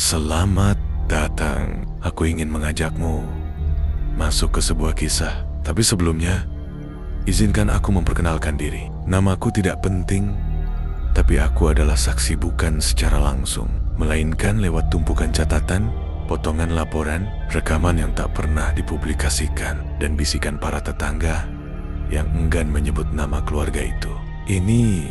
Selamat datang. Aku ingin mengajakmu masuk ke sebuah kisah. Tapi sebelumnya, izinkan aku memperkenalkan diri. Namaku tidak penting, tapi aku adalah saksi bukan secara langsung, melainkan lewat tumpukan catatan, potongan laporan, rekaman yang tak pernah dipublikasikan, dan bisikan para tetangga yang enggan menyebut nama keluarga itu. Ini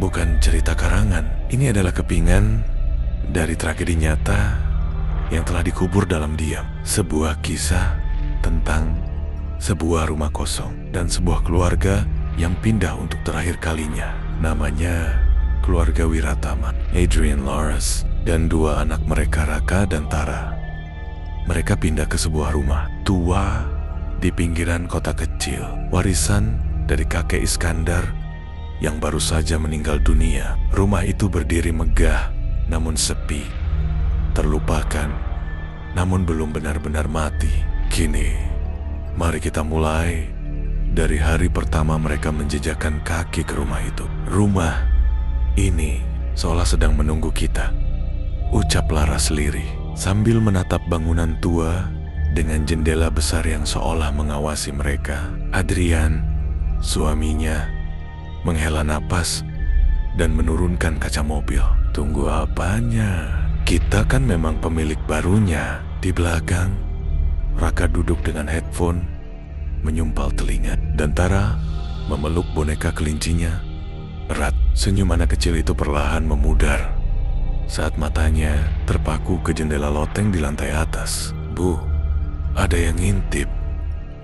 bukan cerita karangan. Ini adalah kepingan dari tragedi nyata yang telah dikubur dalam diam. Sebuah kisah tentang sebuah rumah kosong dan sebuah keluarga yang pindah untuk terakhir kalinya. Namanya keluarga Wiratama, Adrian Lawrence, dan dua anak mereka, Raka dan Tara. Mereka pindah ke sebuah rumah tua di pinggiran kota kecil, warisan dari kakek Iskandar yang baru saja meninggal dunia. Rumah itu berdiri megah namun sepi, terlupakan namun belum benar-benar mati. Kini, mari kita mulai dari hari pertama mereka menjejakkan kaki ke rumah itu. Rumah ini seolah sedang menunggu kita, ucap Laras lirih sambil menatap bangunan tua dengan jendela besar yang seolah mengawasi mereka. Adrian, suaminya, menghela napas dan menurunkan kaca mobil. Tunggu apanya? Kita kan memang pemilik barunya. Di belakang, Raka duduk dengan headphone, menyumpal telinga, dan Tara memeluk boneka kelincinya erat. Senyum anak kecil itu perlahan memudar saat matanya terpaku ke jendela loteng di lantai atas. "Bu, ada yang ngintip,"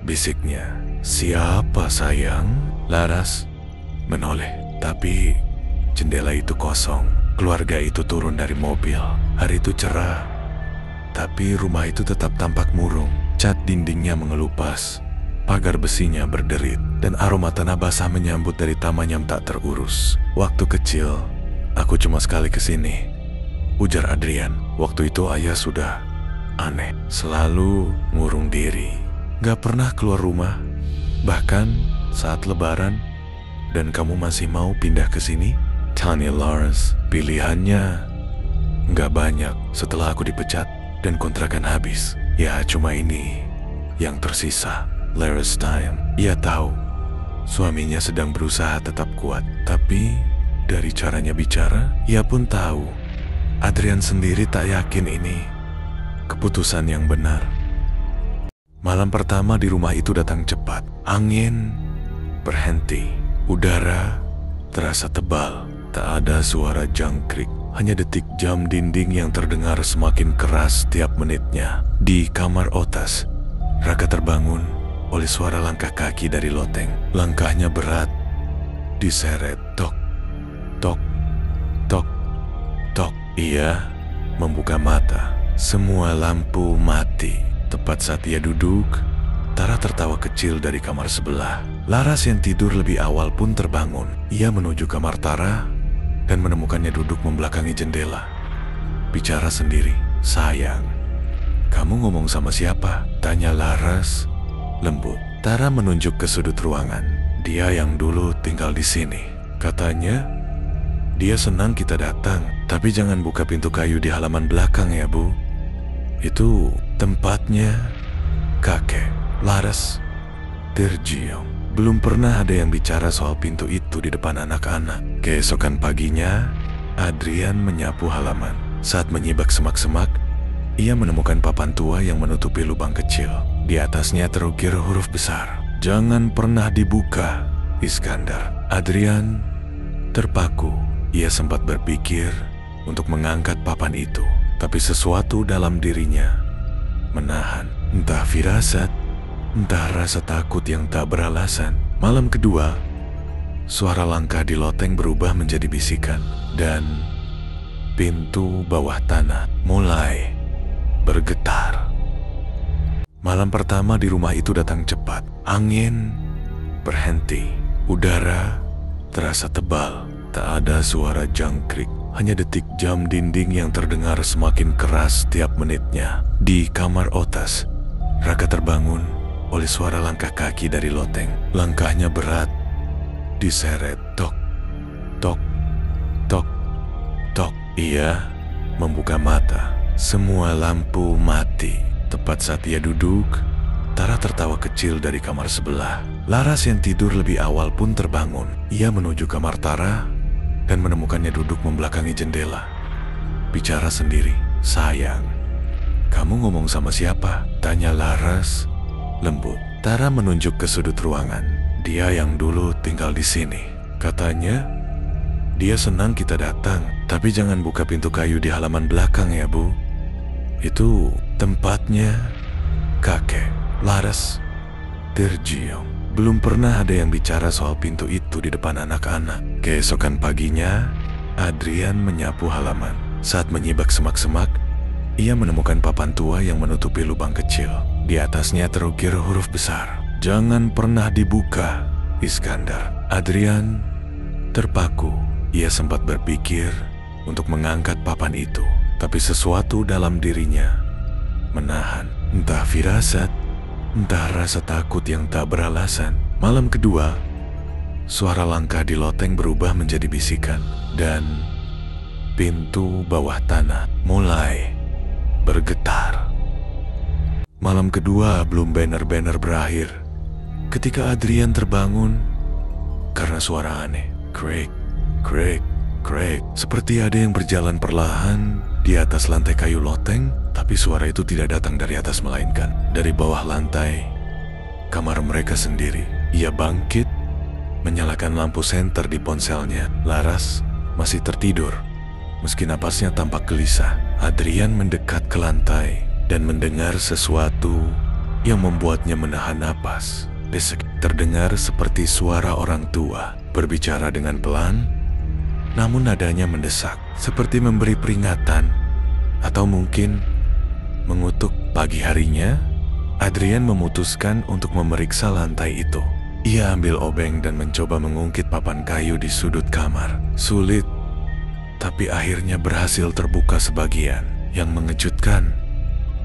bisiknya. "Siapa sayang?" Laras menoleh, tapi jendela itu kosong. Keluarga itu turun dari mobil. Hari itu cerah, tapi rumah itu tetap tampak murung. Cat dindingnya mengelupas, pagar besinya berderit, dan aroma tanah basah menyambut dari taman yang tak terurus. "Waktu kecil, aku cuma sekali kesini," ujar Adrian. "Waktu itu ayah sudah aneh, selalu ngurung diri, gak pernah keluar rumah, bahkan saat lebaran, dan kamu masih mau pindah ke sini?" Tanya Lawrence, "Pilihannya nggak banyak setelah aku dipecat dan kontrakan habis. Ya cuma ini yang tersisa." Laras time. Ia tahu suaminya sedang berusaha tetap kuat, tapi dari caranya bicara, ia pun tahu Adrian sendiri tak yakin ini keputusan yang benar. Malam pertama di rumah itu datang cepat. Angin berhenti, udara terasa tebal. Tak ada suara jangkrik, hanya detik jam dinding yang terdengar semakin keras setiap menitnya. Di kamar Otas, Raka terbangun oleh suara langkah kaki dari loteng. Langkahnya berat, diseret. Tok, tok, tok, tok. Ia membuka mata. Semua lampu mati. Tepat saat ia duduk, Tara tertawa kecil dari kamar sebelah. Laras yang tidur lebih awal pun terbangun. Ia menuju kamar Tara dan menemukannya duduk membelakangi jendela, bicara sendiri. "Sayang, kamu ngomong sama siapa?" tanya Laras lembut. Tara menunjuk ke sudut ruangan. "Dia yang dulu tinggal di sini. Katanya dia senang kita datang, tapi jangan buka pintu kayu di halaman belakang ya, Bu. Itu tempatnya kakek." Laras terdiam. Belum pernah ada yang bicara soal pintu itu di depan anak-anak. Keesokan paginya, Adrian menyapu halaman. Saat menyibak semak-semak, ia menemukan papan tua yang menutupi lubang kecil. Di atasnya terukir huruf besar, "Jangan pernah dibuka, Iskandar." Adrian terpaku. Ia sempat berpikir untuk mengangkat papan itu, tapi sesuatu dalam dirinya menahan. Entah firasat, entah rasa takut yang tak beralasan. Malam kedua, suara langkah di loteng berubah menjadi bisikan, dan pintu bawah tanah mulai bergetar. Malam pertama di rumah itu datang cepat. Angin berhenti, udara terasa tebal. Tak ada suara jangkrik, hanya detik jam dinding yang terdengar semakin keras setiap menitnya. Di kamar Otas, Raka terbangun oleh suara langkah kaki dari loteng. Langkahnya berat, diseret. Tok, tok, tok, tok. Ia membuka mata. Semua lampu mati. Tepat saat ia duduk, Tara tertawa kecil dari kamar sebelah. Laras yang tidur lebih awal pun terbangun. Ia menuju kamar Tara dan menemukannya duduk membelakangi jendela. Bicara sendiri. "Sayang, kamu ngomong sama siapa?" tanya Laras lembut. Tara menunjuk ke sudut ruangan. "Dia yang dulu tinggal di sini. Katanya dia senang kita datang, tapi jangan buka pintu kayu di halaman belakang ya, Bu. Itu tempatnya kakek." Laras tergiung. Belum pernah ada yang bicara soal pintu itu di depan anak-anak. Keesokan paginya, Adrian menyapu halaman. Saat menyibak semak-semak, ia menemukan papan tua yang menutupi lubang kecil. Di atasnya terukir huruf besar, "Jangan pernah dibuka, Iskandar." Adrian terpaku. Ia sempat berpikir untuk mengangkat papan itu, tapi sesuatu dalam dirinya menahan. Entah firasat, entah rasa takut yang tak beralasan. Malam kedua, suara langkah di loteng berubah menjadi bisikan, dan pintu bawah tanah mulai bergetar. Malam kedua belum banner-banner berakhir ketika Adrian terbangun karena suara aneh. Krek, krek, krek. Seperti ada yang berjalan perlahan di atas lantai kayu loteng, tapi suara itu tidak datang dari atas melainkan dari bawah lantai kamar mereka sendiri. Ia bangkit, menyalakan lampu senter di ponselnya. Laras masih tertidur. Meski napasnya tampak gelisah, Adrian mendekat ke lantai dan mendengar sesuatu yang membuatnya menahan napas. Desek terdengar seperti suara orang tua berbicara dengan pelan, namun nadanya mendesak, seperti memberi peringatan atau mungkin mengutuk. Pagi harinya, Adrian memutuskan untuk memeriksa lantai itu. Ia ambil obeng dan mencoba mengungkit papan kayu di sudut kamar. Sulit, tapi akhirnya berhasil terbuka sebagian. Yang mengejutkan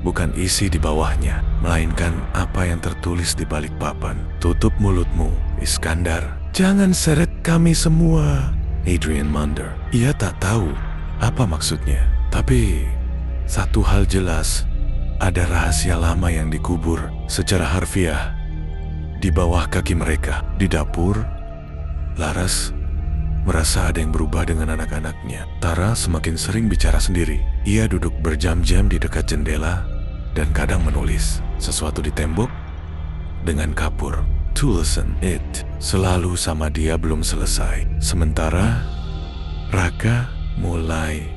bukan isi di bawahnya, melainkan apa yang tertulis di balik papan. "Tutup mulutmu, Iskandar. Jangan seret kami semua." Adrian Munder. Ia tak tahu apa maksudnya, tapi satu hal jelas, ada rahasia lama yang dikubur secara harfiah di bawah kaki mereka. Di dapur, Laras merasa ada yang berubah dengan anak-anaknya. Tara semakin sering bicara sendiri. Ia duduk berjam-jam di dekat jendela dan kadang menulis sesuatu di tembok dengan kapur. "To listen it." Selalu sama dia belum selesai. Sementara Raka mulai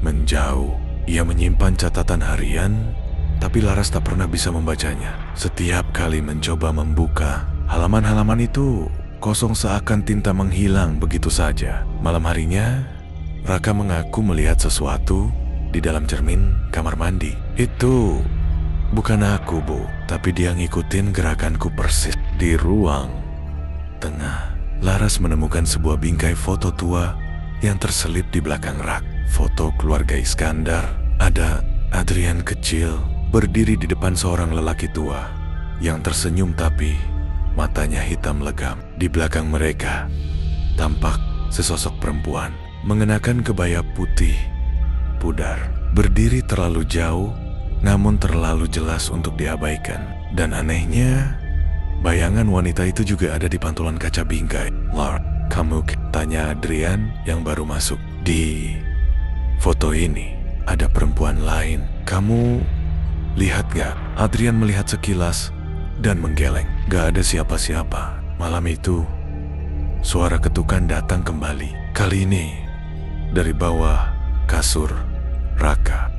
menjauh. Ia menyimpan catatan harian, tapi Laras tak pernah bisa membacanya. Setiap kali mencoba membuka, halaman-halaman itu kosong seakan tinta menghilang begitu saja. Malam harinya, Raka mengaku melihat sesuatu di dalam cermin kamar mandi. "Itu bukan aku, Bu, tapi dia ngikutin gerakanku persis." Di ruang tengah, Laras menemukan sebuah bingkai foto tua yang terselip di belakang rak. Foto keluarga Iskandar. Ada Adrian kecil berdiri di depan seorang lelaki tua yang tersenyum, tapi matanya hitam legam. Di belakang mereka tampak sesosok perempuan mengenakan kebaya putih pudar, berdiri terlalu jauh namun terlalu jelas untuk diabaikan. Dan anehnya, bayangan wanita itu juga ada di pantulan kaca bingkai. "Lord, kamu?" tanya Adrian yang baru masuk. "Di foto ini ada perempuan lain. Kamu lihat gak?" Adrian melihat sekilas dan menggeleng. Gak ada siapa-siapa. Malam itu, suara ketukan datang kembali. Kali ini dari bawah kasur Raka.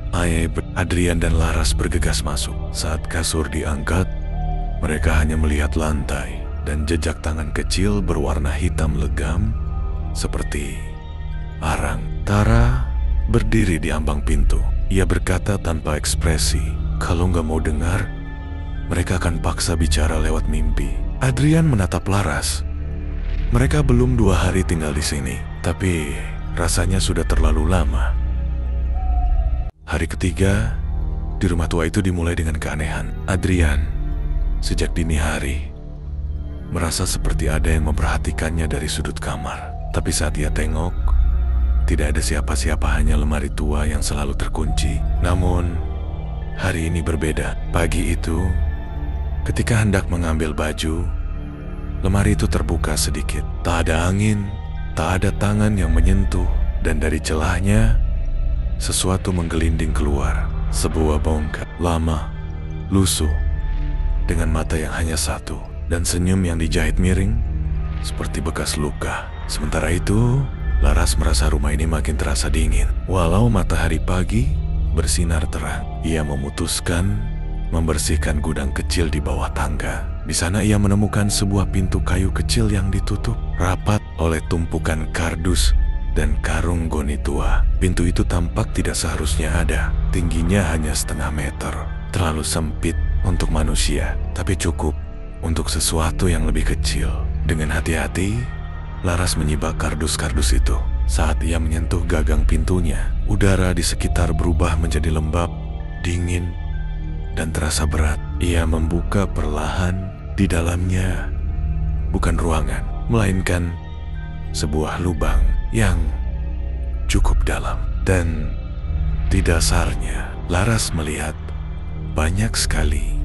Adrian dan Laras bergegas masuk. Saat kasur diangkat, mereka hanya melihat lantai dan jejak tangan kecil berwarna hitam legam seperti arang. Tara berdiri di ambang pintu. Ia berkata tanpa ekspresi, "Kalau nggak mau dengar, mereka akan paksa bicara lewat mimpi." Adrian menatap Laras. Mereka belum 2 hari tinggal di sini, tapi rasanya sudah terlalu lama. Hari ketiga, di rumah tua itu dimulai dengan keanehan. Adrian, sejak dini hari, merasa seperti ada yang memperhatikannya dari sudut kamar. Tapi saat ia tengok, Tidak ada siapa-siapa, hanya lemari tua yang selalu terkunci. Namun, hari ini berbeda. Pagi itu, ketika hendak mengambil baju, lemari itu terbuka sedikit. Tak ada angin, tak ada tangan yang menyentuh, dan dari celahnya, sesuatu menggelinding keluar. Sebuah bongkar lama, lusuh, dengan mata yang hanya satu, dan senyum yang dijahit miring, seperti bekas luka. Sementara itu, Laras merasa rumah ini makin terasa dingin. Walau matahari pagi bersinar terang, ia memutuskan membersihkan gudang kecil di bawah tangga. Di sana ia menemukan sebuah pintu kayu kecil yang ditutup rapat oleh tumpukan kardus dan karung goni tua. Pintu itu tampak tidak seharusnya ada. Tingginya hanya setengah meter. Terlalu sempit untuk manusia, tapi cukup untuk sesuatu yang lebih kecil. Dengan hati-hati, Laras menyibak kardus-kardus itu. Saat ia menyentuh gagang pintunya, udara di sekitar berubah menjadi lembab, dingin, dan terasa berat. Ia membuka perlahan. Di dalamnya bukan ruangan, melainkan sebuah lubang yang cukup dalam. Dan di dasarnya, Laras melihat banyak sekali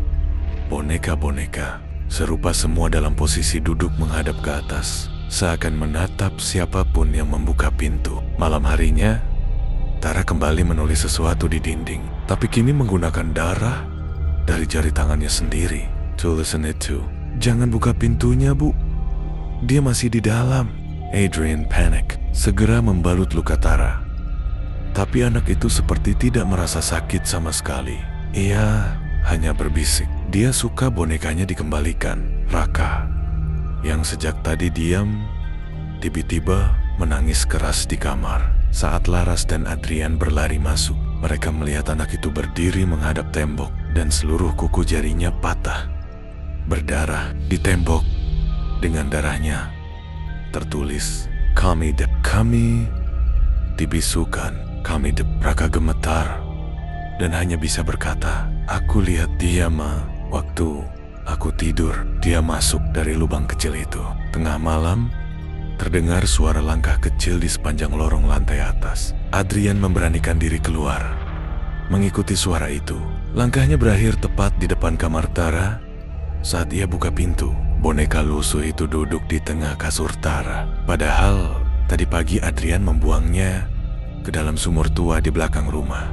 boneka-boneka, serupa semua dalam posisi duduk menghadap ke atas, seakan menatap siapapun yang membuka pintu. Malam harinya, Tara kembali menulis sesuatu di dinding, tapi kini menggunakan darah dari jari tangannya sendiri. Tulisan itu, "Jangan buka pintunya, Bu. Dia masih di dalam." Adrian panik, segera membalut luka Tara. Tapi anak itu seperti tidak merasa sakit sama sekali. Ia hanya berbisik, dia suka bonekanya dikembalikan. Raka, yang sejak tadi diam, tiba-tiba menangis keras di kamar. Saat Laras dan Adrian berlari masuk, mereka melihat anak itu berdiri menghadap tembok dan seluruh kuku jarinya patah, berdarah. Di tembok dengan darahnya tertulis, Kami dibisukan. Raka gemetar dan hanya bisa berkata, "Aku lihat dia, Ma. Waktu aku tidur, dia masuk dari lubang kecil itu." Tengah malam, terdengar suara langkah kecil di sepanjang lorong lantai atas. Adrian memberanikan diri keluar, mengikuti suara itu. Langkahnya berakhir tepat di depan kamar Tara. Saat ia buka pintu, boneka lusuh itu duduk di tengah kasur Tara. Padahal tadi pagi Adrian membuangnya ke dalam sumur tua di belakang rumah.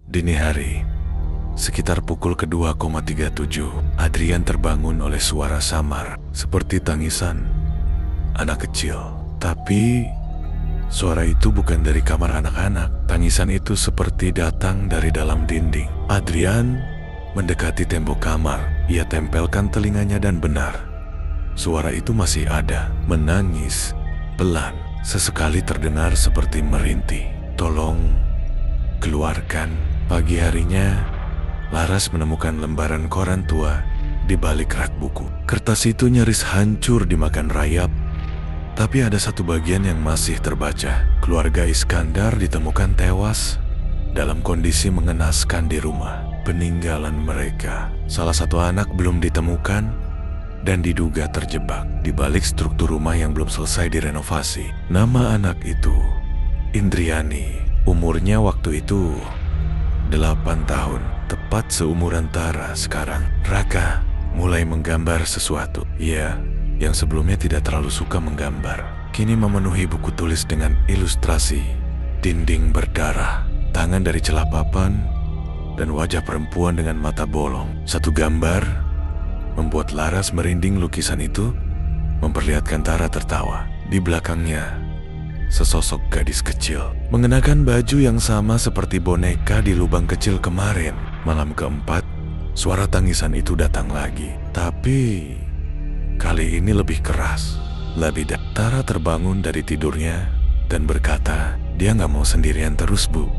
Dini hari, sekitar pukul ke-2,37, Adrian terbangun oleh suara samar, seperti tangisan anak kecil. Tapi suara itu bukan dari kamar anak-anak. Tangisan itu seperti datang dari dalam dinding. Adrian mendekati tembok kamar. Ia tempelkan telinganya dan benar, suara itu masih ada. Menangis pelan, sesekali terdengar seperti merintih. "Tolong keluarkan." Pagi harinya, Laras menemukan lembaran koran tua di balik rak buku. Kertas itu nyaris hancur dimakan rayap, tapi ada satu bagian yang masih terbaca. Keluarga Iskandar ditemukan tewas dalam kondisi mengenaskan di rumah. Peninggalan mereka, salah satu anak belum ditemukan dan diduga terjebak di balik struktur rumah yang belum selesai direnovasi. Nama anak itu Indriani. Umurnya waktu itu 8 tahun, tepat seumuran Tara sekarang. Raka mulai menggambar sesuatu. Ia yang sebelumnya tidak terlalu suka menggambar, kini memenuhi buku tulis dengan ilustrasi dinding berdarah, tangan dari celah papan, dan wajah perempuan dengan mata bolong. Satu gambar membuat Laras merinding. Lukisan itu memperlihatkan Tara tertawa. Di belakangnya, sesosok gadis kecil mengenakan baju yang sama seperti boneka di lubang kecil kemarin. Malam keempat, suara tangisan itu datang lagi, tapi kali ini lebih keras, lebih Tara terbangun dari tidurnya dan berkata, dia nggak mau sendirian terus, Bu.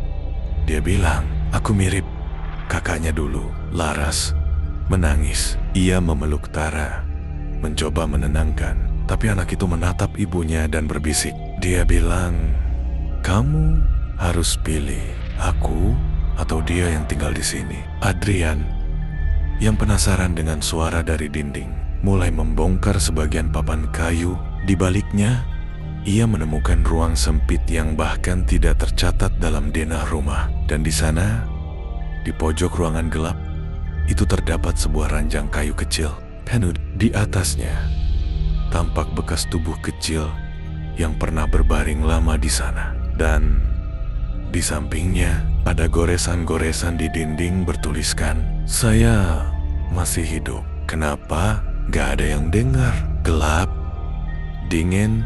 Dia bilang, "Aku mirip kakaknya dulu." Laras menangis. Ia memeluk Tara, mencoba menenangkan, tapi anak itu menatap ibunya dan berbisik. Dia bilang, "Kamu harus pilih, aku atau dia yang tinggal di sini." Adrian, yang penasaran dengan suara dari dinding, mulai membongkar sebagian papan kayu. Di baliknya, ia menemukan ruang sempit yang bahkan tidak tercatat dalam denah rumah. Dan di sana, di pojok ruangan gelap, itu terdapat sebuah ranjang kayu kecil. Penuh di atasnya, tampak bekas tubuh kecil yang pernah berbaring lama di sana. Dan di sampingnya, ada goresan-goresan di dinding bertuliskan, "Saya masih hidup." Kenapa gak ada yang dengar? Gelap, dingin,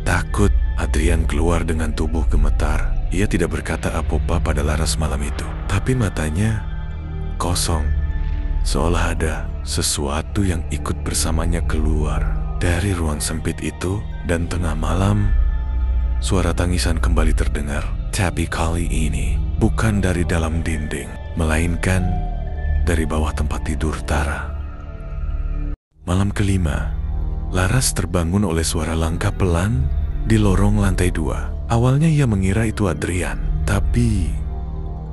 takut. Adrian keluar dengan tubuh gemetar. Ia tidak berkata apa-apa pada Laras malam itu, tapi matanya kosong, seolah ada sesuatu yang ikut bersamanya keluar dari ruang sempit itu. Dan tengah malam, suara tangisan kembali terdengar. Tapi kali ini bukan dari dalam dinding, melainkan dari bawah tempat tidur Tara. Malam kelima, Laras terbangun oleh suara langkah pelan di lorong lantai 2. Awalnya ia mengira itu Adrian, tapi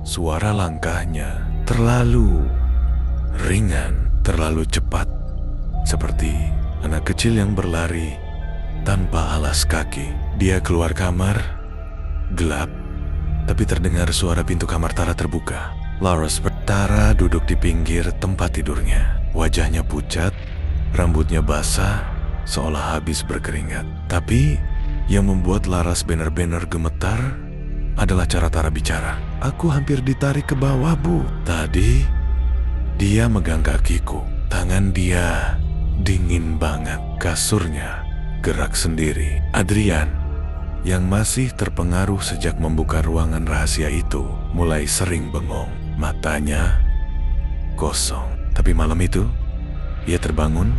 suara langkahnya terlalu ringan, terlalu cepat, seperti anak kecil yang berlari tanpa alas kaki. Dia keluar kamar, gelap, tapi terdengar suara pintu kamar Tara terbuka. Laras Tara duduk di pinggir tempat tidurnya. Wajahnya pucat, rambutnya basah, seolah habis berkeringat. Tapi yang membuat Laras benar-benar gemetar adalah cara Tara bicara. "Aku hampir ditarik ke bawah, Bu. Tadi dia megang kakiku. Tangan dia dingin banget. Kasurnya gerak sendiri." Adrian, yang masih terpengaruh sejak membuka ruangan rahasia itu, mulai sering bengong. Matanya kosong. Tapi malam itu, ia terbangun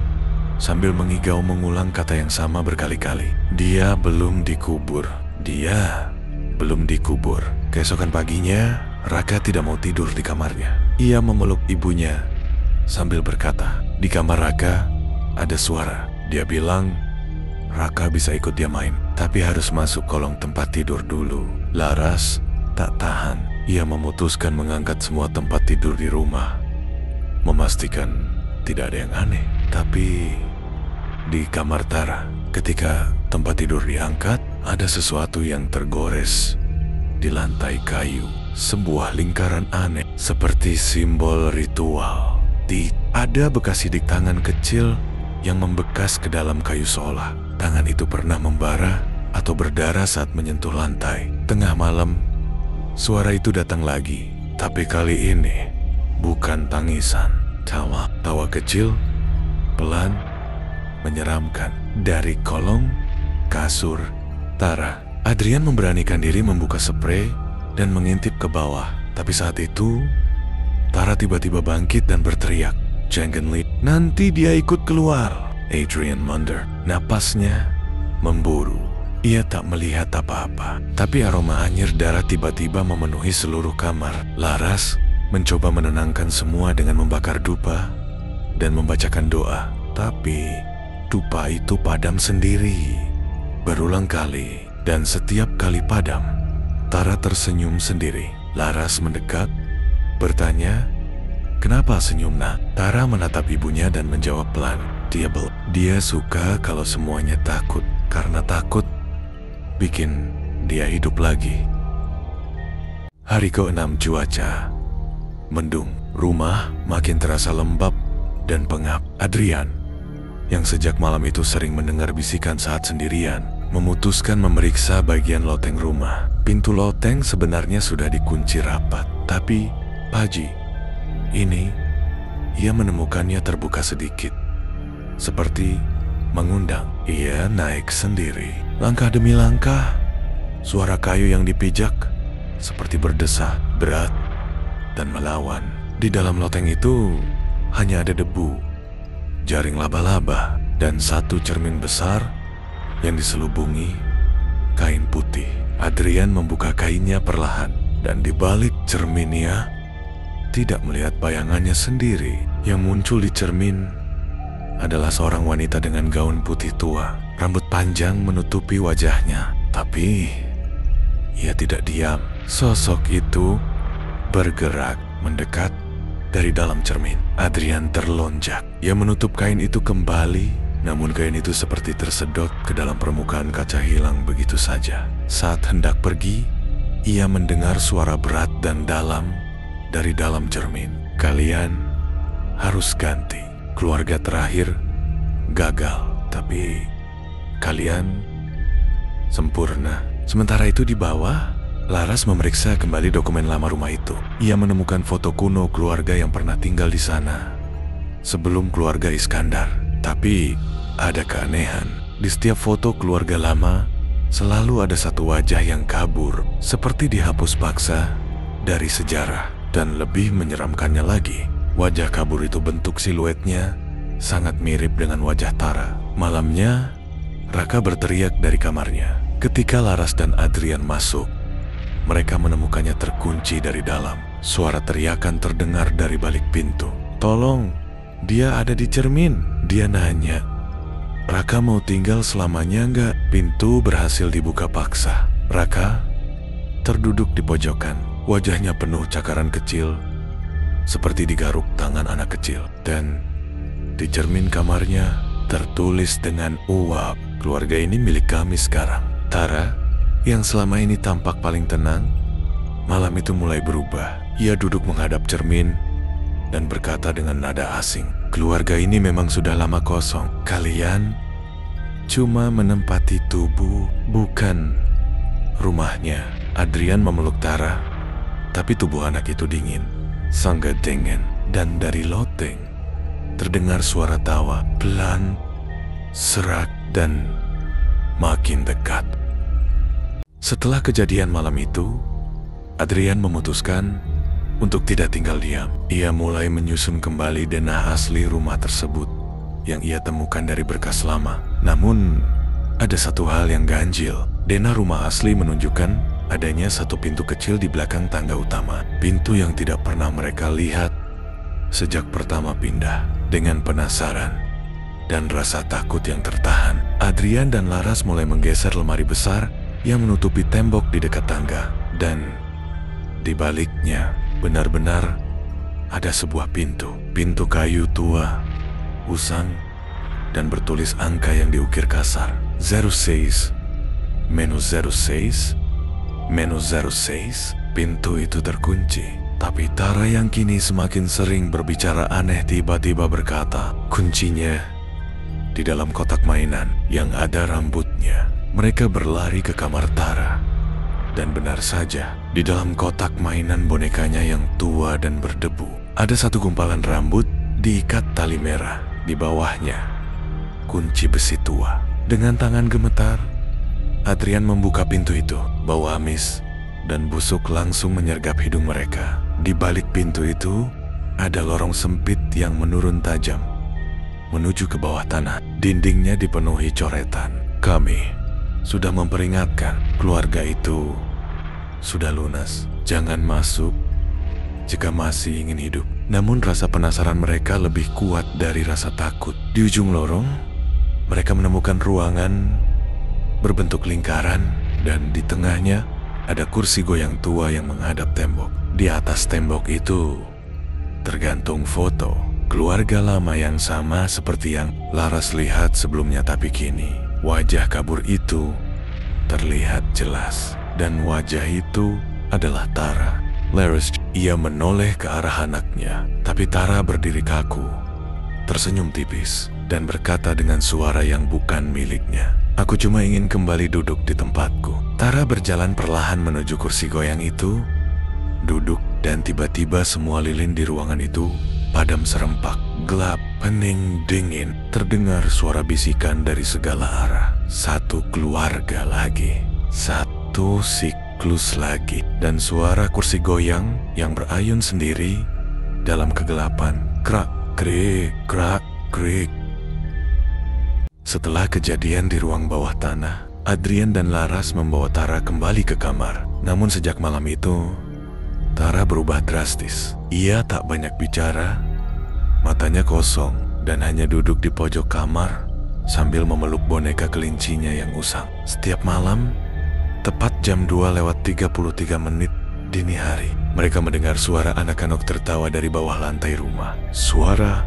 sambil mengigau mengulang kata yang sama berkali-kali. Dia belum dikubur. Dia belum dikubur. Keesokan paginya, Raka tidak mau tidur di kamarnya. Ia memeluk ibunya sambil berkata, di kamar Raka ada suara. Dia bilang Raka bisa ikut dia main, tapi harus masuk kolong tempat tidur dulu. Laras tak tahan. Ia memutuskan mengangkat semua tempat tidur di rumah, memastikan tidak ada yang aneh. Tapi di kamar Tara, ketika tempat tidur diangkat, ada sesuatu yang tergores di lantai kayu. Sebuah lingkaran aneh, seperti simbol ritual. Ada bekas sidik tangan kecil yang membekas ke dalam kayu seolah tangan itu pernah membara atau berdarah saat menyentuh lantai. Tengah malam, suara itu datang lagi, tapi kali ini bukan tangisan. Tawa kecil, pelan, menyeramkan dari kolong kasur Tara. Adrian memberanikan diri membuka sprei dan mengintip ke bawah. Tapi saat itu, Tara tiba-tiba bangkit dan berteriak, "Jangan lihat, nanti dia ikut keluar." Adrian mundur, napasnya memburu. Ia tak melihat apa-apa, tapi aroma anyir darah tiba-tiba memenuhi seluruh kamar. Laras mencoba menenangkan semua dengan membakar dupa dan membacakan doa. Tapi dupa itu padam sendiri berulang kali, dan setiap kali padam, Tara tersenyum sendiri. Laras mendekat, bertanya, "Kenapa senyum, Nak?" Tara menatap ibunya dan menjawab pelan, Dia suka kalau semuanya takut, karena takut bikin dia hidup lagi." Hari ke-6 cuaca mendung. Rumah makin terasa lembab dan pengap. Adrian, yang sejak malam itu sering mendengar bisikan saat sendirian, memutuskan memeriksa bagian loteng rumah. Pintu loteng sebenarnya sudah dikunci rapat, tapi pagi ini ia menemukannya terbuka sedikit, seperti mengundang. Ia naik sendiri. Langkah demi langkah, suara kayu yang dipijak seperti berdesah, berat, dan melawan. Di dalam loteng itu hanya ada debu, jaring laba-laba, dan satu cermin besar yang diselubungi kain putih. Adrian membuka kainnya perlahan, dan di balik cerminnya tidak melihat bayangannya sendiri. Yang muncul di cermin adalah seorang wanita dengan gaun putih tua. Rambut panjang menutupi wajahnya, tapi ia tidak diam. Sosok itu bergerak mendekat dari dalam cermin. Adrian terlonjak. Ia menutup kain itu kembali Namun kain itu seperti tersedot ke dalam permukaan kaca, hilang begitu saja. Saat hendak pergi, ia mendengar suara berat dan dalam dari dalam cermin. Kalian harus ganti. Keluarga terakhir gagal, tapi kalian sempurna. Sementara itu di bawah, Laras memeriksa kembali dokumen lama rumah itu. Ia menemukan foto kuno keluarga yang pernah tinggal di sana sebelum keluarga Iskandar. Tapi ada keanehan. Di setiap foto keluarga lama selalu ada satu wajah yang kabur, seperti dihapus paksa dari sejarah. Dan lebih menyeramkannya lagi, wajah kabur itu bentuk siluetnya sangat mirip dengan wajah Tara. Malamnya, Raka berteriak dari kamarnya. Ketika Laras dan Adrian masuk, mereka menemukannya terkunci dari dalam. Suara teriakan terdengar dari balik pintu. "Tolong, dia ada di cermin," dia nanya. "Raka mau tinggal selamanya nggak?" Pintu berhasil dibuka paksa. Raka terduduk di pojokan. Wajahnya penuh cakaran kecil, seperti digaruk tangan anak kecil. Dan di cermin kamarnya tertulis dengan uap, "Keluarga ini milik kami sekarang." Tara, yang selama ini tampak paling tenang, malam itu mulai berubah. Ia duduk menghadap cermin dan berkata dengan nada asing, "Keluarga ini memang sudah lama kosong. Kalian cuma menempati tubuh, bukan rumahnya." Adrian memeluk Tara, tapi tubuh anak itu dingin, sangat dingin. Dan dari loteng terdengar suara tawa, pelan, serak, dan makin dekat. Setelah kejadian malam itu, Adrian memutuskan untuk tidak tinggal diam. Ia mulai menyusun kembali denah asli rumah tersebut yang ia temukan dari berkas lama. Namun, ada satu hal yang ganjil. Denah rumah asli menunjukkan adanya satu pintu kecil di belakang tangga utama. Pintu yang tidak pernah mereka lihat sejak pertama pindah. Dengan penasaran dan rasa takut yang tertahan, Adrian dan Laras mulai menggeser lemari besar yang menutupi tembok di dekat tangga. Dan di baliknya benar-benar ada sebuah pintu. Pintu kayu tua, usang, dan bertulis angka yang diukir kasar. 06, -06, -06. Pintu itu terkunci. Tapi Tara yang kini semakin sering berbicara aneh tiba-tiba berkata, "Kuncinya di dalam kotak mainan yang ada rambutnya." Mereka berlari ke kamar Tara. Dan benar saja, di dalam kotak mainan bonekanya yang tua dan berdebu, ada satu gumpalan rambut diikat tali merah. Di bawahnya, kunci besi tua. Dengan tangan gemetar, Adrian membuka pintu itu. Bau amis dan busuk langsung menyergap hidung mereka. Di balik pintu itu, ada lorong sempit yang menurun tajam menuju ke bawah tanah. Dindingnya dipenuhi coretan. "Kami sudah memperingatkan, keluarga itu sudah lunas. Jangan masuk jika masih ingin hidup." Namun rasa penasaran mereka lebih kuat dari rasa takut. Di ujung lorong, mereka menemukan ruangan berbentuk lingkaran, dan di tengahnya ada kursi goyang tua yang menghadap tembok. Di atas tembok itu tergantung foto keluarga lama yang sama seperti yang Laras lihat sebelumnya, tapi kini wajah kabur itu terlihat jelas, dan wajah itu adalah Tara. Laras, ia menoleh ke arah anaknya, tapi Tara berdiri kaku, tersenyum tipis, dan berkata dengan suara yang bukan miliknya, "Aku cuma ingin kembali duduk di tempatku." Tara berjalan perlahan menuju kursi goyang itu, duduk, dan tiba-tiba semua lilin di ruangan itu padam serempak. Gelap, hening, dingin. Terdengar suara bisikan dari segala arah. Satu keluarga lagi, satu siklus lagi, dan suara kursi goyang yang berayun sendiri dalam kegelapan. Krak, krik, krak, krik. Setelah kejadian di ruang bawah tanah, Adrian dan Laras membawa Tara kembali ke kamar. Namun sejak malam itu, Tara berubah drastis. Ia tak banyak bicara, matanya kosong, dan hanya duduk di pojok kamar sambil memeluk boneka kelincinya yang usang. Setiap malam, tepat jam 2:33 dini hari, mereka mendengar suara anak-anak tertawa dari bawah lantai rumah. Suara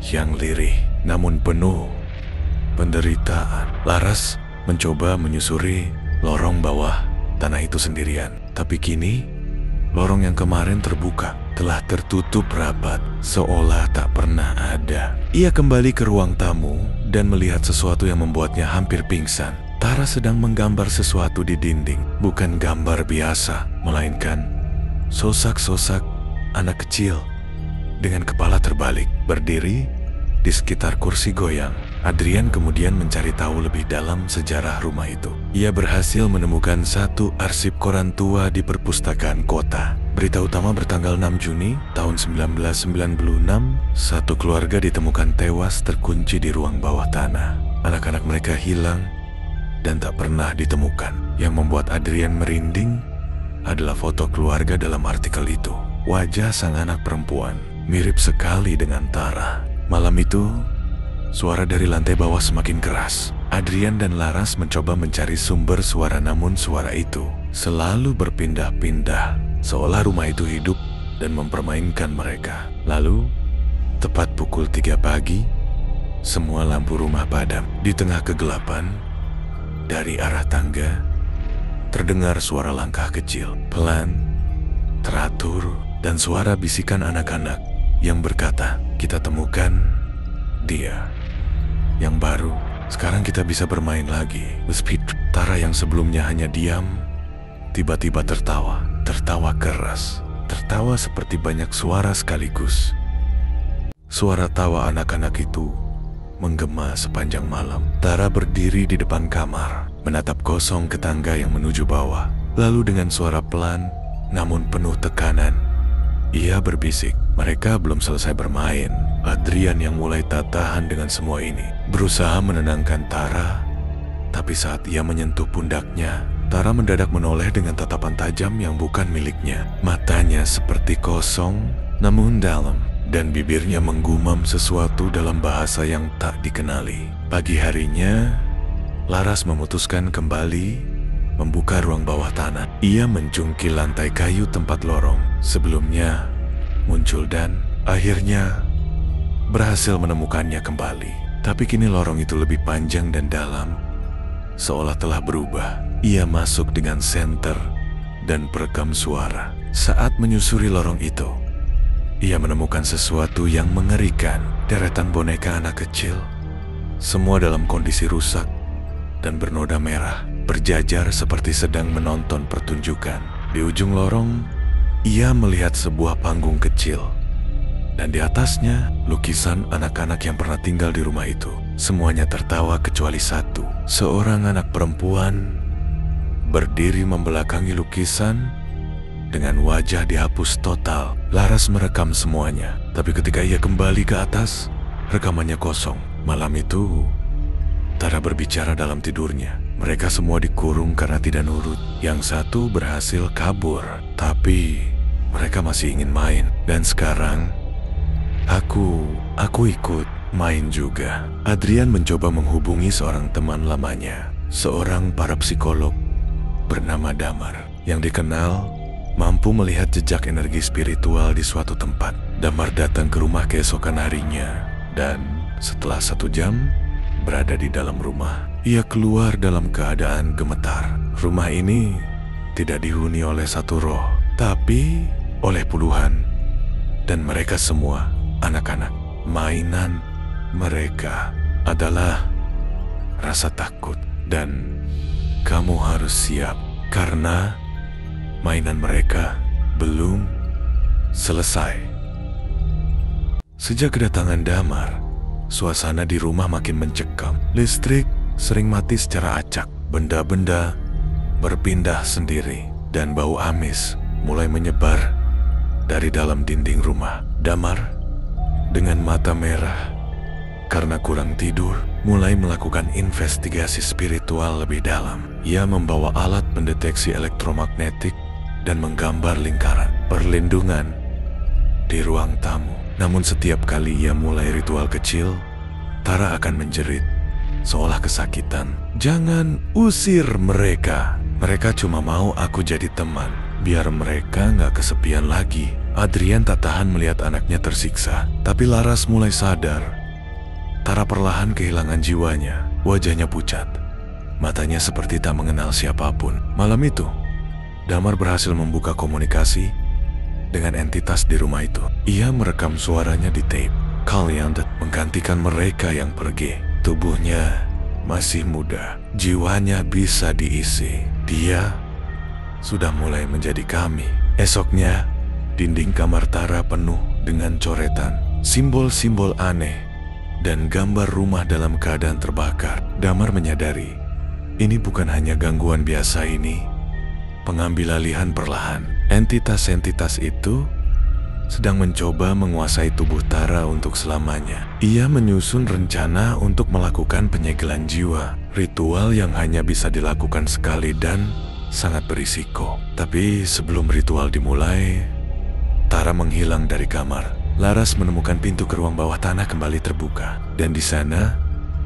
yang lirih namun penuh penderitaan. Laras mencoba menyusuri lorong bawah tanah itu sendirian. Tapi kini, lorong yang kemarin terbuka telah tertutup rapat, seolah tak pernah ada. Ia kembali ke ruang tamu dan melihat sesuatu yang membuatnya hampir pingsan. Tara sedang menggambar sesuatu di dinding. Bukan gambar biasa, melainkan sosak-sosak anak kecil dengan kepala terbalik, berdiri di sekitar kursi goyang. Adrian kemudian mencari tahu lebih dalam sejarah rumah itu. Ia berhasil menemukan satu arsip koran tua di perpustakaan kota. Berita utama bertanggal 6 Juni tahun 1996, satu keluarga ditemukan tewas terkunci di ruang bawah tanah. Anak-anak mereka hilang dan tak pernah ditemukan. Yang membuat Adrian merinding adalah foto keluarga dalam artikel itu. Wajah sang anak perempuan mirip sekali dengan Tara. Malam itu, suara dari lantai bawah semakin keras. Adrian dan Laras mencoba mencari sumber suara, namun suara itu selalu berpindah-pindah, seolah rumah itu hidup dan mempermainkan mereka. Lalu, tepat pukul 3 pagi, semua lampu rumah padam. Di tengah kegelapan, dari arah tangga, terdengar suara langkah kecil, pelan, teratur, dan suara bisikan anak-anak yang berkata, "Kita temukan dia yang baru. Sekarang kita bisa bermain lagi." Speed. Tara yang sebelumnya hanya diam, tiba-tiba tertawa. Tertawa keras. Tertawa seperti banyak suara sekaligus. Suara tawa anak-anak itu menggema sepanjang malam. Tara berdiri di depan kamar, menatap kosong ke tangga yang menuju bawah. Lalu dengan suara pelan, namun penuh tekanan, ia berbisik, "Mereka belum selesai bermain." Adrian yang mulai tak tahan dengan semua ini, berusaha menenangkan Tara. Tapi saat ia menyentuh pundaknya, Tara mendadak menoleh dengan tatapan tajam yang bukan miliknya. Matanya seperti kosong, namun dalam, dan bibirnya menggumam sesuatu dalam bahasa yang tak dikenali. Pagi harinya, Laras memutuskan kembali membuka ruang bawah tanah. Ia mencungkil lantai kayu tempat lorong sebelumnya muncul dan akhirnya berhasil menemukannya kembali. Tapi kini lorong itu lebih panjang dan dalam, seolah telah berubah. Ia masuk dengan senter dan perekam suara. Saat menyusuri lorong itu, ia menemukan sesuatu yang mengerikan. Deretan boneka anak kecil, semua dalam kondisi rusak dan bernoda merah, berjajar seperti sedang menonton pertunjukan. Di ujung lorong, ia melihat sebuah panggung kecil, dan di atasnya lukisan anak-anak yang pernah tinggal di rumah itu. Semuanya tertawa kecuali satu, seorang anak perempuan berdiri membelakangi lukisan dengan wajah dihapus total. Laras merekam semuanya, tapi ketika ia kembali ke atas, rekamannya kosong. Malam itu, Tara berbicara dalam tidurnya. Mereka semua dikurung karena tidak nurut. Yang satu berhasil kabur, tapi mereka masih ingin main. Dan sekarang, aku ikut main juga. Adrian mencoba menghubungi seorang teman lamanya, seorang parapsikolog bernama Damar, yang dikenal mampu melihat jejak energi spiritual di suatu tempat. Damar datang ke rumah keesokan harinya, dan setelah 1 jam berada di dalam rumah, ia keluar dalam keadaan gemetar. Rumah ini tidak dihuni oleh satu roh, tapi oleh puluhan, dan mereka semua anak-anak. Mainan mereka adalah rasa takut, dan kamu harus siap karena mainan mereka belum selesai. Sejak kedatangan Damar, suasana di rumah makin mencekam. Listrik sering mati secara acak, benda-benda berpindah sendiri, dan bau amis mulai menyebar dari dalam dinding rumah. Damar dengan mata merah karena kurang tidur mulai melakukan investigasi spiritual lebih dalam. Ia membawa alat pendeteksi elektromagnetik dan menggambar lingkaran perlindungan di ruang tamu. Namun setiap kali ia mulai ritual kecil, Tara akan menjerit seolah kesakitan. "Jangan usir mereka. Mereka cuma mau aku jadi teman. Biar mereka nggak kesepian lagi." Adrian tak tahan melihat anaknya tersiksa. Tapi Laras mulai sadar. Tara perlahan kehilangan jiwanya. Wajahnya pucat, matanya seperti tak mengenal siapapun. Malam itu, Damar berhasil membuka komunikasi dengan entitas di rumah itu. Ia merekam suaranya di tape. Kalian menggantikan mereka yang pergi. Tubuhnya masih muda, jiwanya bisa diisi. Dia sudah mulai menjadi kami. Esoknya, dinding kamar Tara penuh dengan coretan, simbol-simbol aneh, dan gambar rumah dalam keadaan terbakar. Damar menyadari, ini bukan hanya gangguan biasa ini. Pengambil alihan perlahan. Entitas-entitas itu sedang mencoba menguasai tubuh Tara untuk selamanya. Ia menyusun rencana untuk melakukan penyegelan jiwa, ritual yang hanya bisa dilakukan sekali dan sangat berisiko. Tapi sebelum ritual dimulai, Tara menghilang dari kamar. Laras menemukan pintu ke ruang bawah tanah kembali terbuka, dan di sana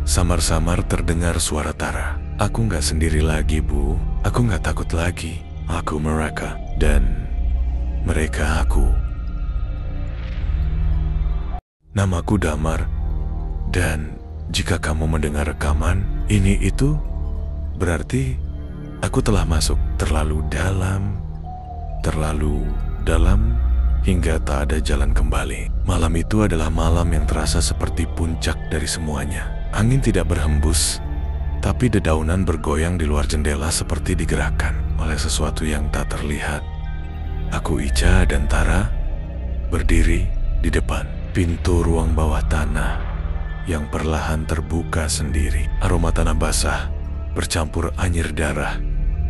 samar-samar terdengar suara Tara. Aku nggak sendiri lagi, Bu. Aku nggak takut lagi. Aku mereka, dan mereka aku. Namaku Damar, dan jika kamu mendengar rekaman ini itu, berarti aku telah masuk terlalu dalam hingga tak ada jalan kembali. Malam itu adalah malam yang terasa seperti puncak dari semuanya. Angin tidak berhembus, tapi dedaunan bergoyang di luar jendela seperti digerakkan oleh sesuatu yang tak terlihat. Aku, Ica, dan Tara berdiri di depan pintu ruang bawah tanah yang perlahan terbuka sendiri. Aroma tanah basah bercampur anyir darah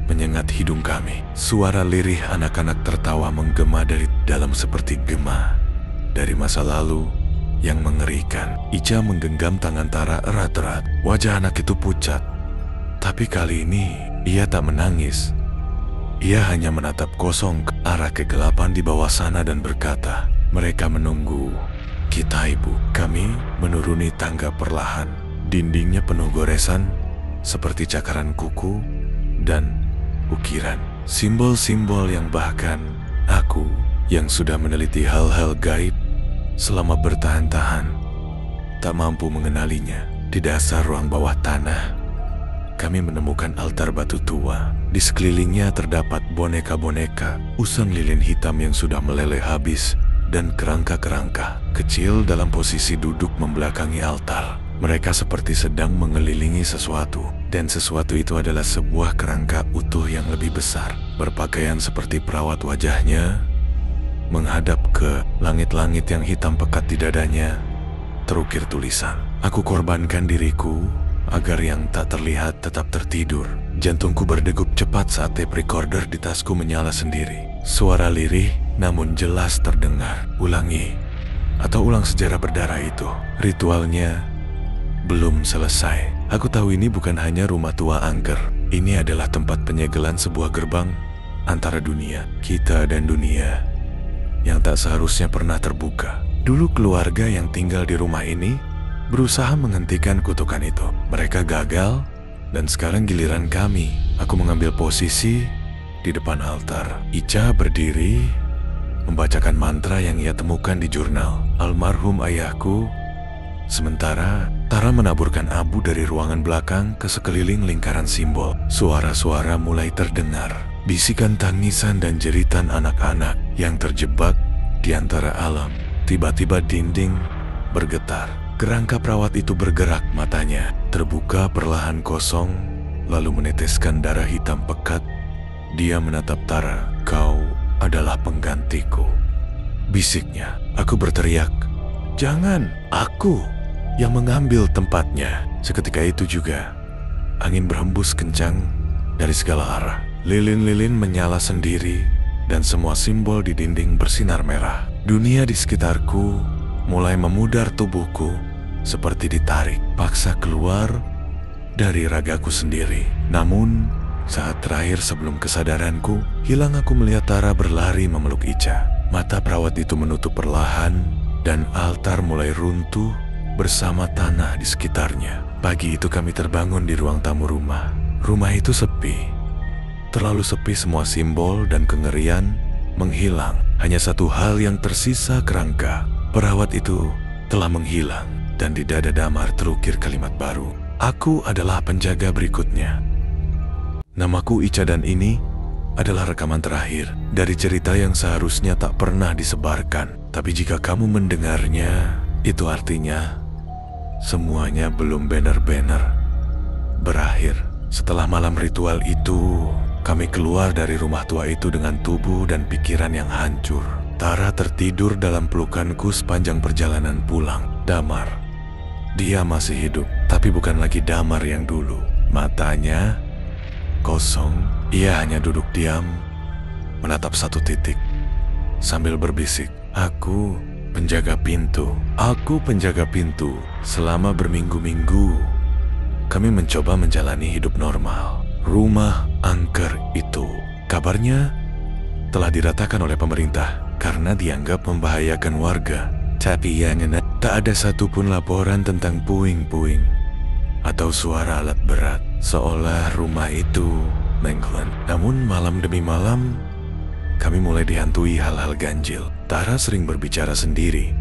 menyengat hidung kami. Suara lirih anak-anak tertawa menggema dari dalam seperti gema dari masa lalu yang mengerikan. Ica menggenggam tangan Tara erat-erat. Wajah anak itu pucat, tapi kali ini ia tak menangis. Ia hanya menatap kosong ke arah kegelapan di bawah sana dan berkata, "Mereka menunggu kita, Ibu." Kami menuruni tangga perlahan. Dindingnya penuh goresan seperti cakaran kuku dan ukiran. Simbol-simbol yang bahkan aku yang sudah meneliti hal-hal gaib selama bertahan-tahan tak mampu mengenalinya. Di dasar ruang bawah tanah, kami menemukan altar batu tua. Di sekelilingnya terdapat boneka-boneka, usang lilin hitam yang sudah meleleh habis, dan kerangka-kerangka kecil dalam posisi duduk membelakangi altar. Mereka seperti sedang mengelilingi sesuatu, dan sesuatu itu adalah sebuah kerangka utuh yang lebih besar. Berpakaian seperti perawat, wajahnya menghadap ke langit-langit yang hitam pekat. Di dadanya terukir tulisan, "Aku korbankan diriku agar yang tak terlihat tetap tertidur." Jantungku berdegup cepat saat tape recorder di tasku menyala sendiri. Suara lirih namun jelas terdengar. "Ulangi atau ulang sejarah berdarah itu. Ritualnya belum selesai." Aku tahu ini bukan hanya rumah tua angker. Ini adalah tempat penyegelan sebuah gerbang antara dunia kita dan dunia yang tak seharusnya pernah terbuka. Dulu keluarga yang tinggal di rumah ini berusaha menghentikan kutukan itu. Mereka gagal, dan sekarang giliran kami. Aku mengambil posisi di depan altar. Ica berdiri membacakan mantra yang ia temukan di jurnal almarhum ayahku. Sementara Tara menaburkan abu dari ruangan belakang ke sekeliling lingkaran simbol. Suara-suara mulai terdengar. Bisikan tangisan dan jeritan anak-anak yang terjebak di antara alam. Tiba-tiba dinding bergetar. Kerangka perawat itu bergerak, matanya terbuka perlahan kosong, lalu meneteskan darah hitam pekat. Dia menatap Tara. "Kau adalah penggantiku," bisiknya. Aku berteriak, "Jangan, aku yang mengambil tempatnya." Seketika itu juga, angin berhembus kencang dari segala arah. Lilin-lilin menyala sendiri, dan semua simbol di dinding bersinar merah. Dunia di sekitarku mulai memudar, tubuhku seperti ditarik paksa keluar dari ragaku sendiri. Namun, saat terakhir sebelum kesadaranku hilang, aku melihat Tara berlari memeluk Ica. Mata perawat itu menutup perlahan, dan altar mulai runtuh bersama tanah di sekitarnya. Pagi itu kami terbangun di ruang tamu rumah. Rumah itu sepi. Terlalu sepi, semua simbol dan kengerian menghilang. Hanya satu hal yang tersisa, kerangka perawat itu telah menghilang. Dan di dada Damar terukir kalimat baru, Aku adalah penjaga berikutnya. Namaku Ica dan ini adalah rekaman terakhir dari cerita yang seharusnya tak pernah disebarkan. Tapi jika kamu mendengarnya, itu artinya semuanya belum benar-benar berakhir. Setelah malam ritual itu, kami keluar dari rumah tua itu dengan tubuh dan pikiran yang hancur. Tara tertidur dalam pelukanku sepanjang perjalanan pulang. Damar, dia masih hidup, tapi bukan lagi Damar yang dulu. Matanya kosong, ia hanya duduk diam, menatap satu titik, sambil berbisik, "Aku penjaga pintu. Aku penjaga pintu." Selama berminggu-minggu, kami mencoba menjalani hidup normal. Rumah angker itu, kabarnya, telah diratakan oleh pemerintah karena dianggap membahayakan warga. Tapi yang enak, tak ada satupun laporan tentang puing-puing atau suara alat berat, seolah rumah itu menghilang. Namun malam demi malam, kami mulai dihantui hal-hal ganjil. Tara sering berbicara sendiri,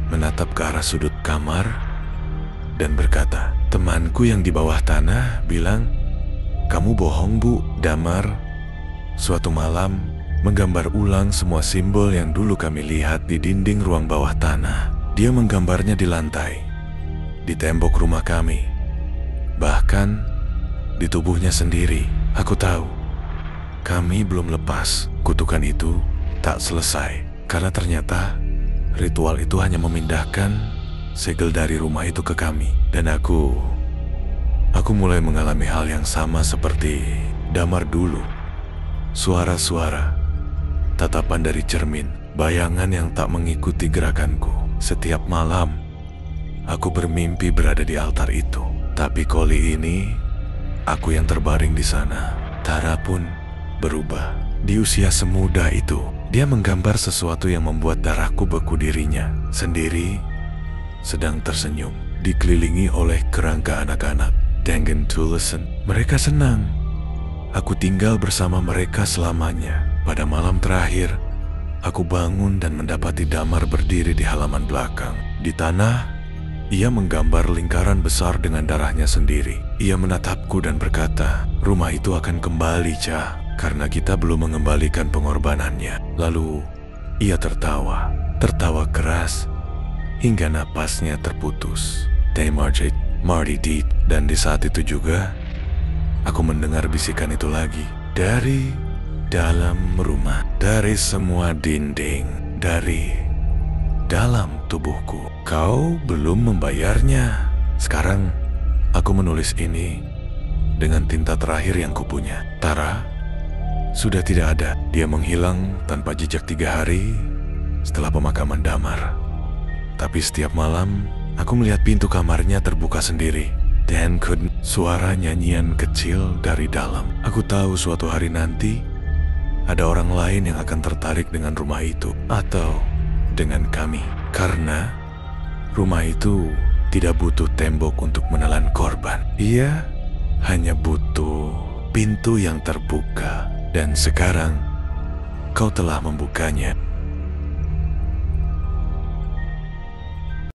menatap ke arah sudut kamar, dan berkata, "Temanku yang di bawah tanah bilang, 'Kamu bohong, Bu.'" Damar suatu malam menggambar ulang semua simbol yang dulu kami lihat di dinding ruang bawah tanah. Dia menggambarnya di lantai, di tembok rumah kami, bahkan di tubuhnya sendiri. Aku tahu, kami belum lepas. Kutukan itu tak selesai, karena ternyata ritual itu hanya memindahkan segel dari rumah itu ke kami. Dan aku mulai mengalami hal yang sama seperti Damar dulu. Suara-suara, tatapan dari cermin, bayangan yang tak mengikuti gerakanku. Setiap malam, aku bermimpi berada di altar itu. Tapi kali ini, aku yang terbaring di sana. Tara pun berubah. Di usia semuda itu, dia menggambar sesuatu yang membuat darahku beku. Dirinya sendiri sedang tersenyum, dikelilingi oleh kerangka anak-anak. Dengan Tulesen, mereka senang. Aku tinggal bersama mereka selamanya. Pada malam terakhir, aku bangun dan mendapati Damar berdiri di halaman belakang. Di tanah, ia menggambar lingkaran besar dengan darahnya sendiri. Ia menatapku dan berkata, "Rumah itu akan kembali, Ca, karena kita belum mengembalikan pengorbanannya." Lalu, ia tertawa keras, hingga napasnya terputus. Marty Deed. Dan di saat itu juga, aku mendengar bisikan itu lagi. Dari dalam rumah, dari semua dinding, dari dalam tubuhku. "Kau belum membayarnya. Sekarang, aku menulis ini dengan tinta terakhir yang kupunya." Tara sudah tidak ada. Dia menghilang tanpa jejak 3 hari setelah pemakaman Damar. Tapi setiap malam, aku melihat pintu kamarnya terbuka sendiri. Dan suara nyanyian kecil dari dalam. Aku tahu suatu hari nanti, ada orang lain yang akan tertarik dengan rumah itu, atau dengan kami. Karena rumah itu tidak butuh tembok untuk menelan korban. Ia hanya butuh pintu yang terbuka. Dan sekarang, kau telah membukanya.